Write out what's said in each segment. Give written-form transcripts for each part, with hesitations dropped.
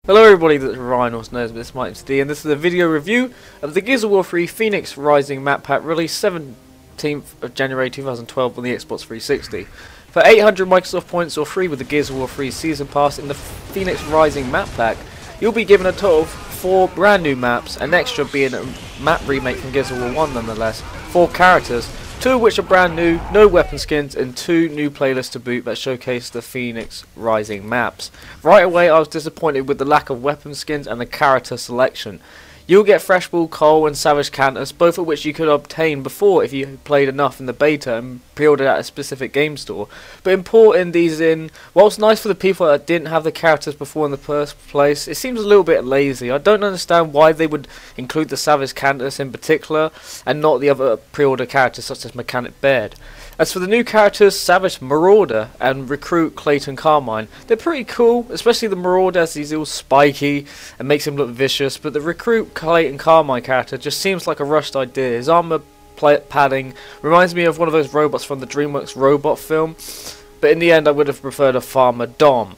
Hello everybody, this is Ryan, also known as MrMightyMcD, and this is a video review of the Gears of War 3 Fenix Rising map pack released 17th of January 2012 on the Xbox 360. For 800 Microsoft points or free with the Gears of War 3 Season Pass in the Fenix Rising map pack, you'll be given a total of 4 brand new maps, an extra being a map remake from Gears of War 1 nonetheless, 4 characters, 2 of which are brand new, no weapon skins, and 2 new playlists to boot that showcase the Fenix Rising maps. Right away I was disappointed with the lack of weapon skins and the character selection. You'll get Freshball, Cole and Savage Cantus, both of which you could obtain before if you played enough in the beta and pre-ordered at a specific game store. But importing these in, whilst nice for the people that didn't have the characters before in the first place, it seems a little bit lazy. I don't understand why they would include the Savage Cantus in particular and not the other pre-order characters such as Mechanic Baird. As for the new characters, Savage Marauder and Recruit Clayton Carmine, they're pretty cool, especially the Marauder as he's all spiky and makes him look vicious, but the Recruit Clayton Carmine character just seems like a rushed idea. His armor padding reminds me of one of those robots from the DreamWorks robot film, but in the end I would have preferred a Farmer Dom.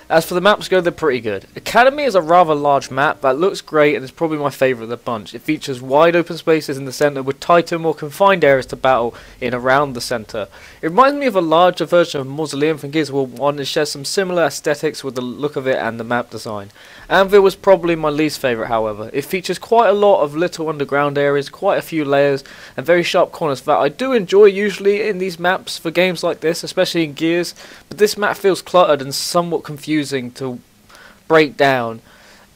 As for the maps go, they're pretty good. Academy is a rather large map that looks great and is probably my favourite of the bunch. It features wide open spaces in the centre with tighter, more confined areas to battle in around the centre. It reminds me of a larger version of Mausoleum from Gears of War 1 and shares some similar aesthetics with the look of it and the map design. Anvil was probably my least favourite, however. It features quite a lot of little underground areas, quite a few layers and very sharp corners that I do enjoy usually in these maps for games like this, especially in Gears, but this map feels cluttered and somewhat confusing to break down,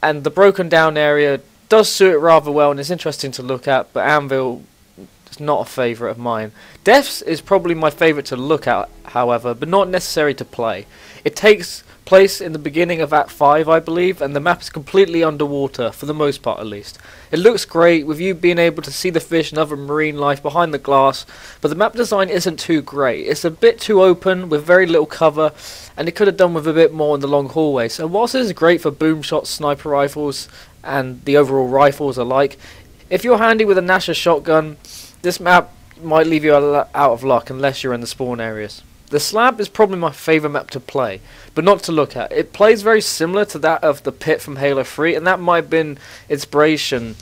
and the broken down area does suit it rather well and is interesting to look at, but Anvil is not a favourite of mine. Deaths is probably my favourite to look at, however, but not necessary to play. It takes place in the beginning of Act 5, I believe, and the map is completely underwater, for the most part at least. It looks great, with you being able to see the fish and other marine life behind the glass, but the map design isn't too great. It's a bit too open, with very little cover, and it could have done with a bit more in the long hallway. So whilst this is great for boom shots, sniper rifles, and the overall rifles alike, if you're handy with a Nasher shotgun, this map might leave you out of luck unless you're in the spawn areas. The Slab is probably my favourite map to play, but not to look at. It plays very similar to that of the Pit from Halo 3, and that might have been inspiration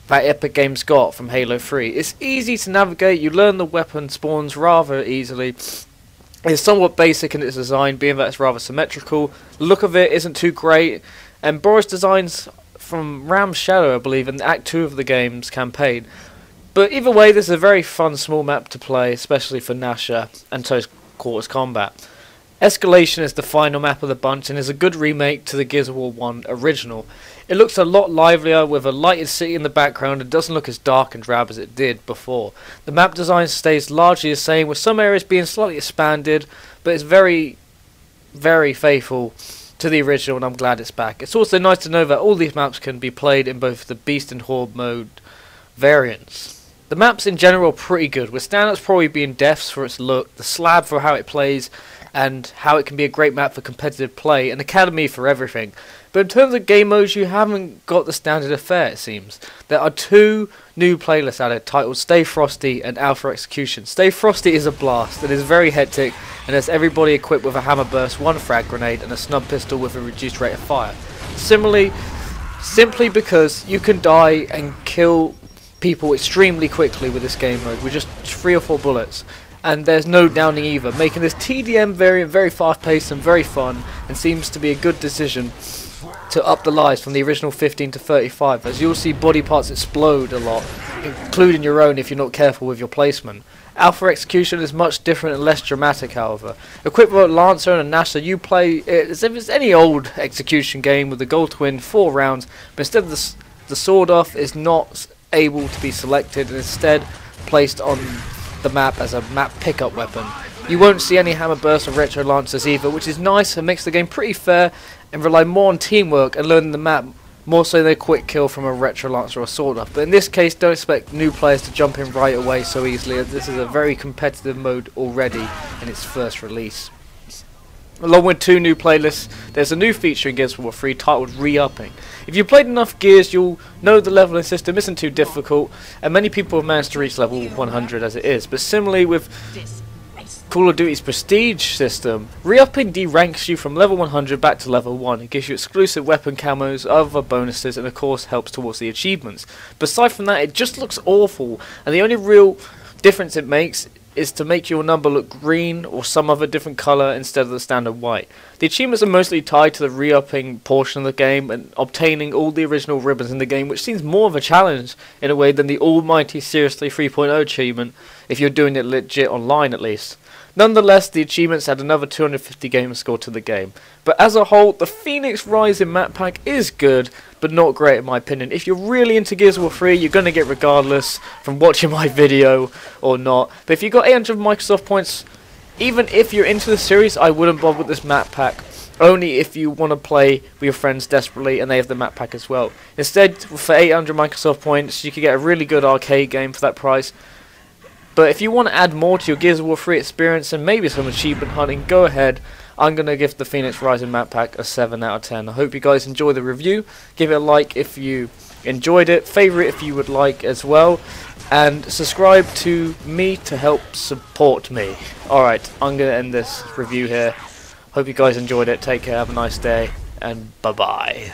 that Epic Games got from Halo 3. It's easy to navigate, you learn the weapon spawns rather easily. It's somewhat basic in its design, being that it's rather symmetrical. The look of it isn't too great, and Boris designs from Ram's Shadow, I believe, in Act 2 of the game's campaign. But either way, this is a very fun small map to play, especially for Nasher and close quarters combat. Escalation is the final map of the bunch and is a good remake to the Gears of War 1 original. It looks a lot livelier with a lighted city in the background and doesn't look as dark and drab as it did before. The map design stays largely the same, with some areas being slightly expanded, but it's very, very faithful to the original, and I'm glad it's back. It's also nice to know that all these maps can be played in both the Beast and Horde mode variants. The maps in general are pretty good, with standouts probably being Deaths for its look, the Slab for how it plays, and how it can be a great map for competitive play, and Academy for everything. But in terms of game modes, you haven't got the standard affair, it seems. There are 2 new playlists added, titled Stay Frosty and Alpha Execution. Stay Frosty is a blast, it is very hectic, and has everybody equipped with a hammer burst, 1 frag grenade, and a snub pistol with a reduced rate of fire. Similarly, simply because you can die and kill people extremely quickly with this game mode with just 3 or 4 bullets, and there's no downing either, making this TDM variant very fast paced and very fun, and seems to be a good decision to up the lives from the original 15 to 35, as you'll see body parts explode a lot, including your own if you're not careful with your placement. Alpha Execution is much different and less dramatic, however. Equipped with a Lancer and a Nasher, you play it as if it's any old execution game with the goal to win 4 rounds, but instead of the sword off is not able to be selected and instead placed on the map as a map pickup weapon. You won't see any hammer bursts or retro lancers either, which is nice and makes the game pretty fair and rely more on teamwork and learning the map more so than a quick kill from a retro lancer or sword off. But in this case, don't expect new players to jump in right away so easily, as this is a very competitive mode already in its first release. Along with 2 new playlists, there's a new feature in Gears of War 3 titled Re-Upping. If you've played enough Gears, you'll know the leveling system isn't too difficult, and many people have managed to reach level 100 as it is. But similarly with Call of Duty's Prestige system. Re-upping de-ranks you from level 100 back to level 1. It gives you exclusive weapon camos, other bonuses, and of course helps towards the achievements. But aside from that, it just looks awful, and the only real difference it makes is to make your number look green or some other different colour instead of the standard white. The achievements are mostly tied to the re-upping portion of the game and obtaining all the original ribbons in the game, which seems more of a challenge in a way than the almighty Seriously 3.0 achievement, if you're doing it legit online at least. Nonetheless, the achievements add another 250 game score to the game. But as a whole, the Fenix Rising map pack is good, but not great in my opinion. If you're really into Gears of War 3, you're going to get regardless from watching my video or not. But if you got 800 Microsoft points, even if you're into the series, I wouldn't bother with this map pack. Only if you want to play with your friends desperately and they have the map pack as well. Instead, for 800 Microsoft points, you can get a really good arcade game for that price. But if you want to add more to your Gears of War 3 experience and maybe some achievement hunting, go ahead. I'm going to give the Fenix Rising map pack a 7 out of 10. I hope you guys enjoy the review. Give it a like if you enjoyed it. Favourite if you would like as well. And subscribe to me to help support me. Alright, I'm going to end this review here. Hope you guys enjoyed it. Take care. Have a nice day. And bye-bye.